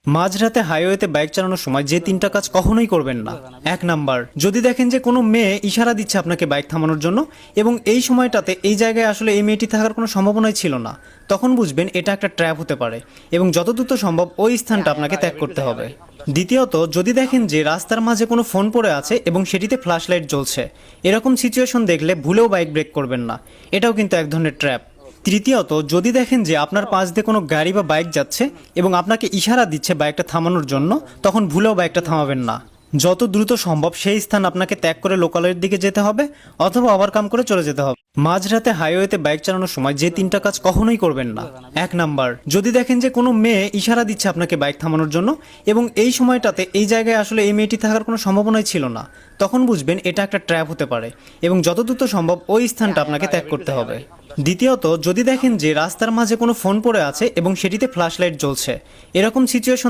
মাঝরাতে হাইওয়েতে বাইক চালানোর সময় যে তিনটা কাজ কখনোই করবেন না। 1 নাম্বার, যদি দেখেন যে কোনো মেয়ে ইশারা দিচ্ছে আপনাকে বাইক থামানোর জন্য এবং এই সময়টাতে এই জায়গায় আসলে এই মেয়েটি থাকার কোনো সম্ভাবনাই ছিল না, তখন বুঝবেন এটা একটা ট্র্যাপ হতে পারে এবং যত দ্রুত সম্ভব ওই স্থানটা আপনাকে ত্যাগ করতে হবে। দ্বিতীয়ত, যদি দেখেন যে রাস্তার মাঝে কোনো ফোন পড়ে আছে এবং সেটিতে ফ্ল্যাশ লাইট জ্বলছে, এরকম সিচুয়েশন দেখলে ভুলেও বাইক ব্রেক করবেন না, এটাও কিন্তু এক ধরনের ট্র্যাপ। তৃতীয়ত, যদি দেখেন যে আপনার পাশ দিয়ে কোনো গাড়ি বা বাইক যাচ্ছে এবং আপনাকে ইশারা দিচ্ছে বাইকটা থামানোর জন্য, তখন ভুলেও বাইকটা থামাবেন না। যত দ্রুত সম্ভব সেই স্থান আপনাকে ত্যাগ করে লোকালয়ের দিকে যেতে হবে অথবা ওভারকাম করে চলে যেতে হবে। মাঝরাতে হাইওয়েতে বাইক চালানোর সময় যে তিনটা কাজ কখনোই করবেন না। 1 নাম্বার, যদি দেখেন যে কোনো মেয়ে ইশারা দিচ্ছে আপনাকে বাইক থামানোর জন্য এবং এই সময়টাতে এই জায়গায় আসলে এই মেয়েটি থাকার কোনো সম্ভাবনাই ছিল না, তখন বুঝবেন এটা একটা ট্র্যাপ হতে পারে এবং যত দ্রুত সম্ভব ওই স্থানটা আপনাকে ত্যাগ করতে হবে। দ্বিতীয়ত, যদি দেখেন যে রাস্তার মাঝে কোনো ফোন পড়ে আছে এবং সেটিতে ফ্ল্যাশ লাইট জ্বলছে, এরকম সিচুয়েশন